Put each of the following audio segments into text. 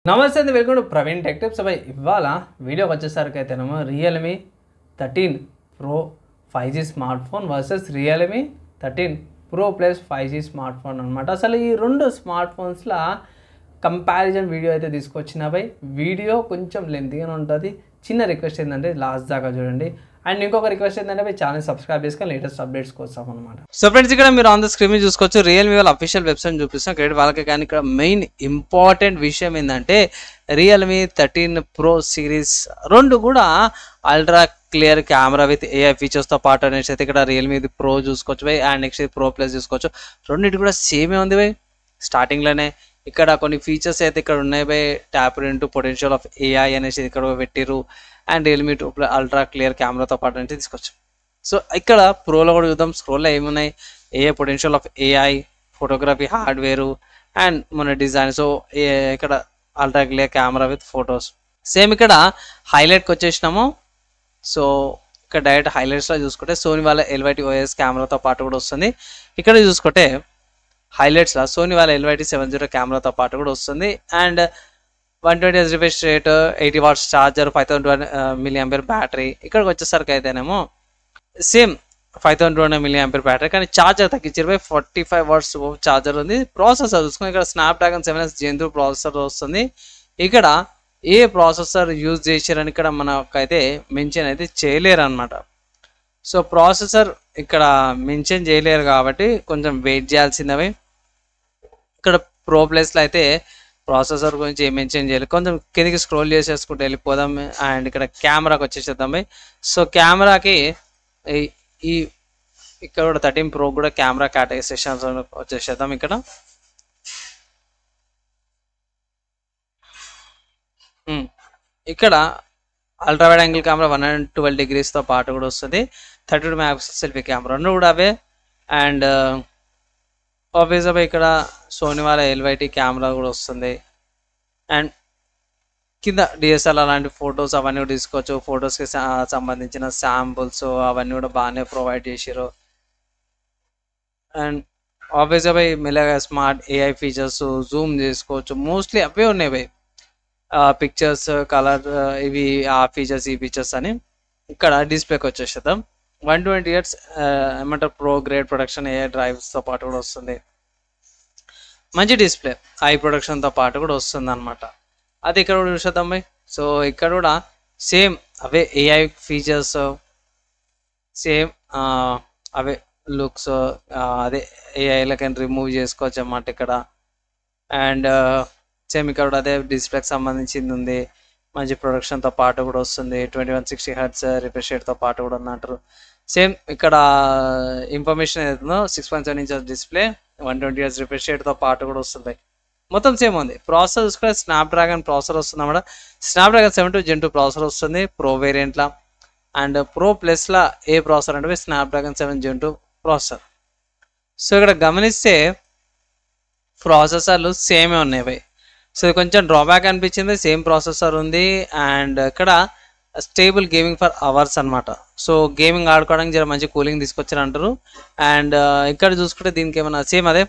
నమస్తే అండి, welcome to Praveen tech tips. అబ్బాయి ఇవాళ వీడియోకి వచ్చేసరికి అయితేనేమో Realme 13 Pro 5G smart phone versus Realme 13 Pro Plus 5G smart phone అనమాట. అసలు ఈ రెండు స్మార్ట్ ఫోన్స్లో కంపారిజన్ వీడియో అయితే తీసుకొచ్చిన అబ్బాయి. వీడియో కొంచెం లెంతీగానే ఉంటుంది. చిన్న రిక్వెస్ట్ ఏంటంటే లాస్ట్ దాకా చూడండి. అండ్ ఇంకొక రిక్వెస్ట్ ఏంటంటే ఛానల్ సబ్స్క్రైబ్ చేసుకొని లేటెస్ట్ అప్డేట్స్ కోసం అనమాట. సో ఫ్రెండ్స్, ఇక్కడ మీరు ఆన్ ద స్క్రీన్ చూసుకోవచ్చు రియల్మీ వాళ్ళ అఫీషియల్ వెబ్సైట్ చూపిస్తాం క్రెడిట్ వాళ్ళకి. కానీ ఇక్కడ మెయిన్ ఇంపార్టెంట్ విషయం ఏంటంటే రియల్మీ 13 Pro సిరీస్ రెండు కూడా ultra clear camera with AI ఫీచర్స్తో పాటు అనేసి అయితే ఇక్కడ రియల్మీ ప్రో చూసుకోవచ్చు బై. అండ్ నెక్స్ట్ ప్రో ప్లస్ చూసుకోవచ్చు. రెండింటి కూడా సేమే ఉంది బై. స్టార్టింగ్లోనే ఇక్కడ కొన్ని ఫీచర్స్ అయితే ఇక్కడ ఉన్నాయి by. Tap into potential of AI అనేసి ఇక్కడ పెట్టిరు. అండ్ రియల్మీ 2 అల్ట్రా క్లియర్ కెమెరాతో పాటు అంటే తీసుకోవచ్చు. సో ఇక్కడ ప్రోలో కూడా చూద్దాం. స్క్రోల్లో ఏమున్నాయి, AI potential of AI, photography hardware and మన డిజైన్. సో ఇక్కడ ultra clear camera with photos. Same ఇక్కడ హైలైట్కి వచ్చేసినాము. సో ఇక్కడ డైరెక్ట్ హైలైట్స్లో చూసుకుంటే సోనీ వాళ్ళ ఎల్వైటీ ఓఎస్ కెమెరాతో పాటు కూడా వస్తుంది. ఇక్కడ చూసుకుంటే హైలైట్స్లో సోనీ వాళ్ళ ఎల్వైటీ 70 కెమెరాతో పాటు కూడా వస్తుంది. And 120Hz refresh rate, 80 watts charger, 5000 mAh battery. ఇక్కడికి వచ్చేసరికి అయితేనేమో సేమ్ 5000 mAh బ్యాటరీ, కానీ ఛార్జర్ తగ్గించారు. 45 వాట్స్ ఛార్జర్ ఉంది. ప్రాసెసర్ చూసుకుని ఇక్కడ స్నాప్డ్రాగన్ 7S Gen 2 ప్రాసెసర్ వస్తుంది. ఇక్కడ ఏ ప్రాసెసర్ యూజ్ చేశారని ఇక్కడ మనకైతే మెన్షన్ అయితే చేయలేరు అనమాట. సో ప్రాసెసర్ ఇక్కడ మెన్షన్ చేయలేరు కాబట్టి కొంచెం వెయిట్ చేయాల్సిందవి. ఇక్కడ ప్రో ప్లస్లో అయితే ప్రాసెసర్ గురించి ఏం మెన్షన్ చేయాలి. కొంచెం కిందకి స్క్రోల్ చేసేసుకుంటూ వెళ్ళిపోదాం. అండ్ ఇక్కడ కెమెరాకి వచ్చేసేద్దాం. సో కెమెరాకి ఈ ఇక్కడ కూడా 13 Pro కూడా కెమెరా కేటగరైజేషన్స్ వచ్చేసేద్దాం. ఇక్కడ ఇక్కడ అల్ట్రా వైడ్ యాంగిల్ కెమెరా 112 degreesతో పాటు కూడా వస్తుంది. 32 MP సెల్ఫీ కెమెరా రెండు కూడా అవే. అండ్ ఆబ్వియస్గా ఇక్కడ సోనీ వాళ్ళ ఎల్వైటీ కెమెరా కూడా వస్తుంది. అండ్ కింద డిఎస్ఎల్ఆర్ అలాంటి ఫొటోస్ అవన్నీ కూడా తీసుకోవచ్చు. ఫొటోస్కి సంబంధించిన శాంపుల్స్ అవన్నీ కూడా బాగానే ప్రొవైడ్ చేసారు. అండ్ ఆబ్వియస్గా బై మెల్లగా స్మార్ట్ ఏఐ ఫీచర్స్, జూమ్ చేసుకోవచ్చు. మోస్ట్లీ అవే ఉన్నాయి బై. పిక్చర్స్, కలర్, ఇవి ఆ ఫీచర్స్ ఈ ఫీచర్స్ అని. ఇక్కడ డిస్ప్లేకి వచ్చేసేద్దాం. 120Hz ఏమంటారు ప్రో గ్రేడ్ ప్రొడక్షన్ ఏఐ డ్రైవ్స్తో పాటు కూడా వస్తుంది. మంచి డిస్ప్లే ఐ ప్రొడక్షన్తో పాటు కూడా వస్తుంది అనమాట. అది ఇక్కడ కూడా చూసేద్దాం బై. సో ఇక్కడ కూడా సేమ్ అవే ఏఐ ఫీచర్స్, సేమ్ అవే లుక్స్, అదే ఏఐలకైనా రిమూవ్ చేసుకోవచ్చు అన్నమాట ఇక్కడ. అండ్ సేమ్ ఇక్కడ కూడా అదే డిస్ప్లేకి సంబంధించింది ఉంది. మంచి ప్రొడక్షన్తో పాటు కూడా వస్తుంది. 2160 Hz రిఫ్రెష్ రేట్తో పాటు కూడా ఉన్నట్టు. సేమ్ ఇక్కడ ఇన్ఫర్మేషన్ ఏదైతుందో 6.7 inches డిస్ప్లే, 120Hz రిఫ్రెష్ రేట్తో పాటు కూడా వస్తుంది. మొత్తం సేమ్ ఉంది. ప్రాసెసర్ చూసుకుంటే స్నాప్డ్రాగన్ ప్రాసెసర్ వస్తుంది అన్నమాట. స్నాప్డ్రాగన్ 7 Gen 2 ప్రాసెసర్ వస్తుంది ప్రో వేరియంట్లో. అండ్ ప్రో ప్లస్లో ఏ ప్రాసెసర్ అంటే స్నాప్డ్రాగన్ 7 Gen 2 ప్రాసెసర్. సో ఇక్కడ గమనిస్తే ప్రాసెసర్లు సేమే ఉన్నాయి బై. సో ఇది కొంచెం డ్రాబ్యాక్ అనిపించింది. సేమ్ ప్రాసెసర్ ఉంది. అండ్ ఇక్కడ స్టేబుల్ గేమింగ్ ఫర్ అవర్స్ అనమాట. సో గేమింగ్ ఆడుకోవడానికి జర మంచి కూలింగ్ తీసుకొచ్చారు అంటారు. అండ్ ఇక్కడ చూసుకుంటే దీనికి ఏమైనా సేమ్ అదే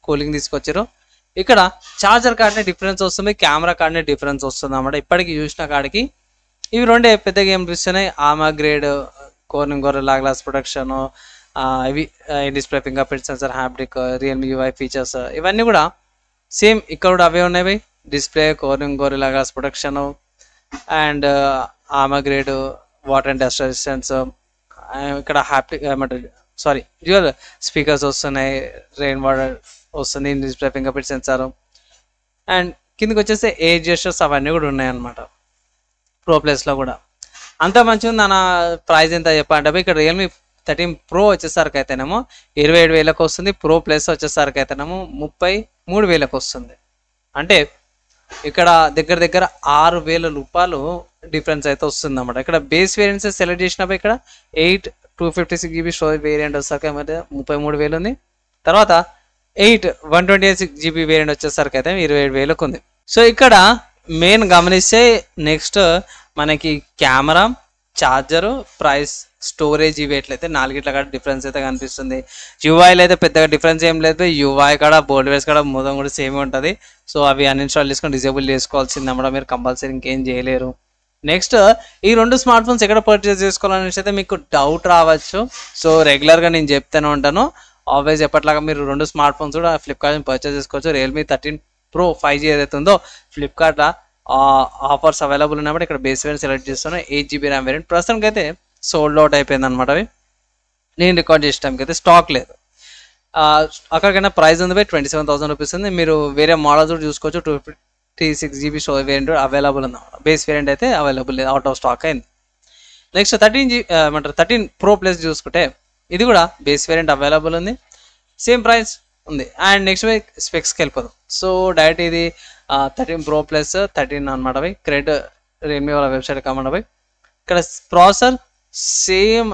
కూలింగ్ తీసుకొచ్చారు. ఇక్కడ ఛార్జర్ కార్డ్నే డిఫరెన్స్ వస్తుంది, కెమెరా కార్డ్నే డిఫరెన్స్ వస్తుంది అన్నమాట. ఇప్పటికి చూసిన కాడికి ఇవి రెండే పెద్ద గేమ్ ఇస్తున్నాయి. ఆమా grade, Corning Gorilla glass protection, ఇవి display, fingerprint sensor, haptic, Realme UI features ఇవన్నీ కూడా సేమ్ ఇక్కడ కూడా అవే ఉన్నాయి బై. Display, Corning Gorilla glass protection and ఆమా grade, water and dust resistance. ఇక్కడ హ్యాప్టిక్ ఏమంటారు డ్యూయల్ స్పీకర్స్ వస్తున్నాయి, రెయిన్ వాటర్ వస్తుంది, display, fingerprint sensor. And కిందకి వచ్చేస్తే ఏజ్ జెస్చర్స్ అవన్నీ కూడా ఉన్నాయన్నమాట ప్రో ప్లస్లో కూడా. అంత మంచిగా ఉంది. నా ప్రైస్ ఎంత చెప్పంటే ఇక్కడ రియల్మీ 13 Pro వచ్చేసరికి అయితేనేమో 27,000కి వస్తుంది. ప్రో ప్లస్ వచ్చేసరికి అయితేనేమో 33,000కి వస్తుంది. అంటే ఇక్కడ దగ్గర దగ్గర 6,000 రూపాయలు డిఫరెన్స్ అయితే వస్తుంది అన్నమాట. ఇక్కడ బేస్ వేరియంట్స్ సెలెక్ట్ చేసినప్పుడు ఇక్కడ 8 256GB స్టోరేజ్ వేరియంట్ వచ్చేసరికి 33,000 ఉంది. తర్వాత 8 128GB వేరియంట్ వచ్చేసరికి అయితే 27,000కి ఉంది. సో ఇక్కడ మెయిన్ గమనిస్తే నెక్స్ట్ మనకి కెమెరా ఛార్జరు, ప్రైస్, స్టోరేజ్ ఇవి ఎట్లయితే 4 కాడ డిఫరెన్స్ అయితే కనిపిస్తుంది. యూఐలో అయితే పెద్దగా డిఫరెన్స్ ఏం లేదు. యూఐ కాడ బోర్డ్వేర్స్ కాడ మొత్తం కూడా సేమ్ ఉంటుంది. సో అవి అన్ఇన్స్టాల్ చేసుకొని డిజేబుల్ చేసుకోవాల్సింది అన్నమాట. మీరు కంపల్సరీ ఇంకేం చేయలేరు. నెక్స్ట్ ఈ 2 స్మార్ట్ ఫోన్స్ ఎక్కడ పర్చేస్ చేసుకోవాలనేసి అయితే మీకు డౌట్ రావచ్చు. సో రెగ్యులర్గా నేను చెప్తూనే ఉంటాను. ఆల్వేస్ ఎప్పటిలాగా మీరు 2 స్మార్ట్ ఫోన్స్ కూడా ఫ్లిప్కార్ట్ నుంచి పర్చేస్ చేసుకోవచ్చు. రియల్మీ 13 Pro 5G ఏదైతే ఉందో ఫ్లిప్కార్ట్లో ఆఫర్స్ అవైలబుల్ ఉన్నప్పుడు ఇక్కడ బేస్ వేరియంట్ సెలెక్ట్ చేస్తాను. 8GB ర్యామ్ వేరియంట్ ప్రస్తుతానికి అయితే సోల్డ్ అవుట్ అయిపోయింది అనమాట. అవి నేను రికార్డ్ చేసే టైంకి అయితే స్టాక్ లేదు. అక్కడికైనా ప్రైస్ ఉంది 27,000 రూపీస్ ఉంది. మీరు వేరే మోడల్స్ కూడా చూసుకోవచ్చు. 256GB స్టోరేజ్ వేరియంట్ అవైలబుల్ ఉంది. బేస్ వేరియంట్ అయితే అవైలబుల్ లేదు, అవుట్ ఆఫ్ స్టాక్ అయింది. నెక్స్ట్ 13 Pro Plus చూసుకుంటే ఇది కూడా బేస్ వేరియంట్ అవైలబుల్ ఉంది, సేమ్ ప్రైస్ ఉంది. అండ్ నెక్స్ట్ స్పెక్స్కి వెళ్ళిపోదాం. సో డైరెక్ట్ ఇది 13 Pro Plus 13 అనమాట. బై క్రెడిట్ రియల్మీ వాళ్ళ వెబ్సైట్ కామాట. బై ఇక్కడ ప్రాసెసర్ సేమ్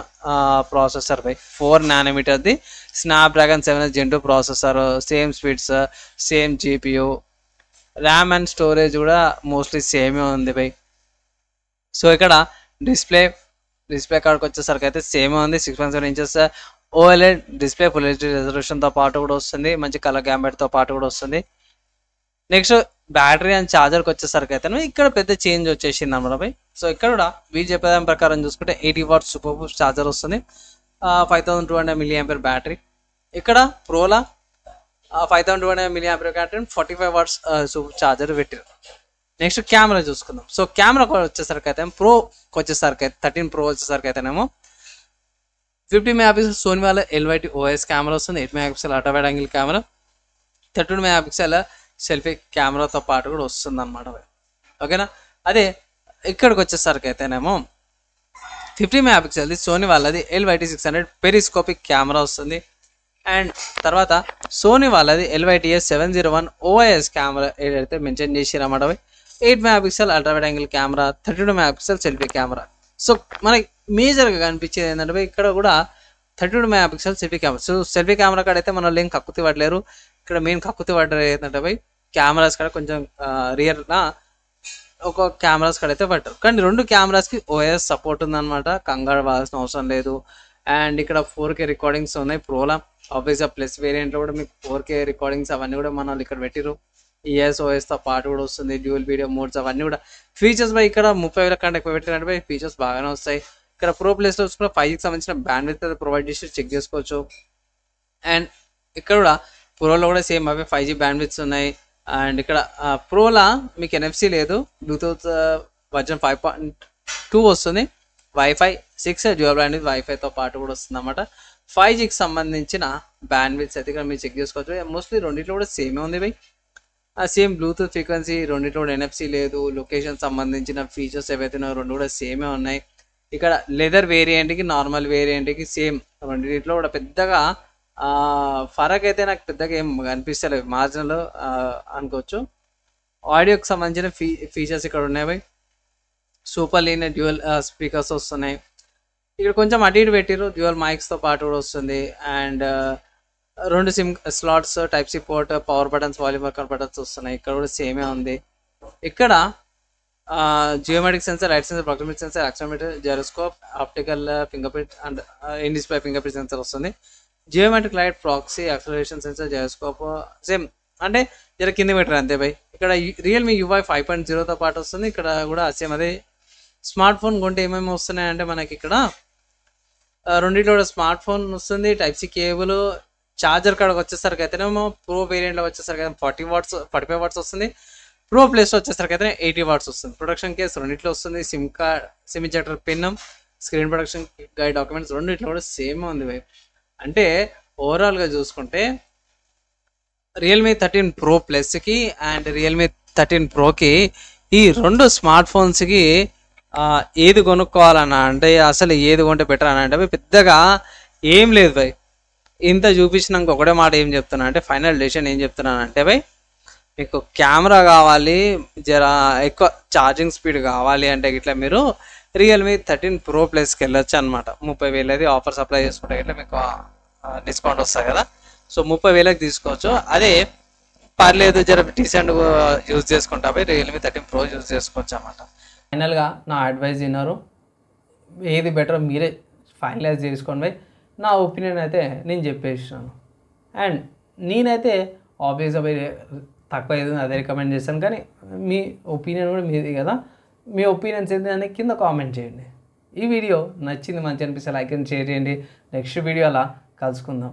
ప్రాసెసర్ బై 4 nanometerది Snapdragon 7 Gen 2 processor, same speeds, same GPU, RAM and storage కూడా మోస్ట్లీ సేమే ఉంది బై. సో ఇక్కడ డిస్ప్లే కార్డ్కి వచ్చేసరికి అయితే సేమే ఉంది. 6.7 inches OLED display, full HD రెజల్యూషన్తో పాటు కూడా వస్తుంది, మంచి కలర్ గ్యాంబెట్తో పాటు కూడా వస్తుంది. నెక్స్ట్ బ్యాటరీ అండ్ ఛార్జర్కి వచ్చేసరికి అయితే ఇక్కడ పెద్ద చేంజ్ వచ్చేసింది అన్నమాట బై. సో ఇక్కడ కూడా వీళ్ళు చెప్పేదాని ప్రకారం చూసుకుంటే 80 watts సూపర్ బూస్ట్ ఛార్జర్ వస్తుంది, 5200 mAh బ్యాటరీ. ఇక్కడ ప్రోలా 5200 mAh battery, 45 watts super charger పెట్టారు. నెక్స్ట్ కెమెరా చూసుకుందాం. సో కెమెరా వచ్చేసరికి అయితే ప్రోకి వచ్చేసరికి అయితే 13 Pro వచ్చేసరికి అయితేనేమో 50 MP సోనీ వాళ్ళ LYT OS కెమెరా వస్తుంది, 8 MP ultra wide angle camera, 32 MP selfie కెమెరాతో పాటు కూడా వస్తుంది అనమాట. ఓకేనా. అదే ఇక్కడికి వచ్చేసరికి అయితేనేమో 50 MP సోనీ వాళ్ళది LYT 600 పెరిస్కోపిక్ కెమెరా వస్తుంది. అండ్ తర్వాత సోనీ వాళ్ళది LYTS 701 OIS కెమెరా ఏదైతే మెన్షన్ చేసిరన్నమాట. 8 MP ultra wide angle camera, 32 MP selfie camera. So మనకి మేజర్గా కనిపించేది ఏంటంటే ఇక్కడ కూడా 32 MP selfie camera. So selfie camera కాడ అయితే మన ఏం కక్కుతి పడలేరు. ఇక్కడ మెయిన్ కక్కుతి పడ్డారు ఏంటంటే బై కెమెరాస్ కాడ కొంచెం రియర్గా ఒక కెమెరాస్ కాడ అయితే పడ్డారు. కానీ 2 కెమెరాస్కి OIS సపోర్ట్ ఉందన్నమాట, కంగారు పడాల్సిన అవసరం లేదు. అండ్ ఇక్కడ 4K రికార్డింగ్స్ ఉన్నాయి ప్రోలా. ఆబ్వియస్గా ప్లస్ వేరియంట్లో కూడా మీకు 4K రికార్డింగ్స్ అవన్నీ కూడా మనం ఇక్కడ పెట్టిరు. OSతో పాటు కూడా వస్తుంది, డ్యూయల్ వీడియో మోడ్స్ అవన్నీ కూడా ఫీచర్స్ బై ఇక్కడ 30,000 కంటే ఎక్కువ పెట్టినట్టు బై ఫీచర్స్ బాగానే వస్తాయి. ఇక్కడ Pro Plusలో కూడా 5Gకి సంబంధించిన బ్యాండ్విడ్త్ ప్రొవైడ్ చేసి చెక్ చేసుకోవచ్చు. అండ్ ఇక్కడ కూడా ప్రోలో కూడా సేమ్ అవే 5G బ్యాండ్విడ్త్స్ ఉన్నాయి. అండ్ ఇక్కడ ప్రోలా మీకు NFC లేదు, బ్లూటూత్ వర్జన్ 5.2 వస్తుంది, Wi-Fi 6 డ్యూయల్ బ్యాండ్విడ్త్ వైఫైతో పాటు కూడా వస్తుంది అన్నమాట. 5Gకి సంబంధించిన బ్యాండ్విడ్త్స్ అయితే ఇక్కడ మీరు చెక్ చేసుకోవచ్చు. మోస్ట్లీ రెండింటిలో కూడా సేమే ఉంది బై. సేమ్ బ్లూటూత్ ఫ్రీక్వెన్సీ, రెండింటిలో కూడా NFC లేదు. లొకేషన్ సంబంధించిన ఫీచర్స్ ఏవైతే ఉన్నాయో 2 కూడా సేమే ఉన్నాయి. ఇక్కడ లెదర్ వేరియంట్కి నార్మల్ వేరియంట్కి సేమ్ రెండింటిలో కూడా పెద్దగా ఫరక్ అయితే నాకు పెద్దగా ఏం కనిపిస్తలేదు, మార్జినల్ అనుకోవచ్చు. ఆడియోకి సంబంధించిన ఫీచర్స్ ఇక్కడ ఉన్నాయి by. Super linear dual speakers వస్తున్నాయి. ఇక్కడ కొంచెం అటు ఇటు పెట్టిరు, డ్యూయల్ మైక్స్తో పాటు కూడా వస్తుంది. And 2 SIM slots, type C port, power buttons, volume rocker buttons వస్తున్నాయి. ఇక్కడ కూడా సేమే ఉంది. ఇక్కడ geometric sensor, light sensor, proximity sensor, accelerometer, gyroscope, optical fingerprint and in display fingerprint sensor వస్తుంది. Geometric light, proxy, acceleration sensor, gyroscope same అంటే జర కింద మీటర్ అంతే బై. ఇక్కడ రియల్మీ UI 5.0తో పాటు వస్తుంది. ఇక్కడ కూడా సేమ్ అదే. స్మార్ట్ ఫోన్ కొంటే ఏమేమి వస్తున్నాయంటే మనకి ఇక్కడ రెండింటిలో కూడా స్మార్ట్ ఫోన్ వస్తుంది, టైప్ సి కేబుల్, ఛార్జర్ కాడకి వచ్చేసరికి అయితేనేమో ప్రో వేరియంట్లో వచ్చేసరికి అయితే 45 watts వస్తుంది. Pro Plus వచ్చేసరికి అయితే 80 watts వస్తుంది. ప్రొడక్షన్ కేస్ రెండింటిలో వస్తుంది. SIM injector pin, screen production guide, documents రెండింటిలో కూడా సేమ్ ఉంది బై. అంటే ఓవరాల్గా చూసుకుంటే రియల్మీ 13 Pro Plusకి అండ్ రియల్మీ 13 Proకి ఈ 2 స్మార్ట్ ఫోన్స్కి ఏది కొనుక్కోవాలన్నా అంటే అసలు ఏది కొంటే బెటర్ అని అంటే పెద్దగా ఏం లేదు బై. ఇంత చూపించినాక ఒకటే మాట ఏం చెప్తున్నా అంటే ఫైనల్ డెసిషన్ ఏం చెప్తున్నాను అంటే బై మీకు కెమెరా కావాలి, జర ఎక్కువ ఛార్జింగ్ స్పీడ్ కావాలి అంటే ఇట్లా మీరు రియల్మీ 13 Pro Plusకి వెళ్ళొచ్చు అనమాట. 30,000 ఆఫర్స్ అప్లై చేసుకుంటే ఇట్లా మీకు డిస్కౌంట్ వస్తుంది కదా. సో 30,000కి తీసుకోవచ్చు. అదే పర్లేదు జర డీసెంట్ యూజ్ చేసుకుంటా పోయి రియల్మీ 13 Pro యూజ్ చేసుకోవచ్చు అన్నమాట. ఫైనల్గా నా అడ్వైజ్ విన్నారు. ఏది బెటర్ మీరే ఫైనలైజ్ చేసుకోండి బై. నా ఒపీనియన్ అయితే నేను చెప్పేసినాను. అండ్ నేనైతే ఆబ్వియస్గా బై తక్కువ ఏదైనా అదే రికమెండ్ చేస్తాను, కానీ మీ ఒపీనియన్ కూడా మీది కదా. మీ ఒపీనియన్స్ ఏంటంటే కింద కామెంట్ చేయండి. ఈ వీడియో నచ్చింది, మంచి అనిపిస్తే లైక్ అండ్ షేర్ చేయండి. నెక్స్ట్ వీడియోలా కలుసుకుందాం.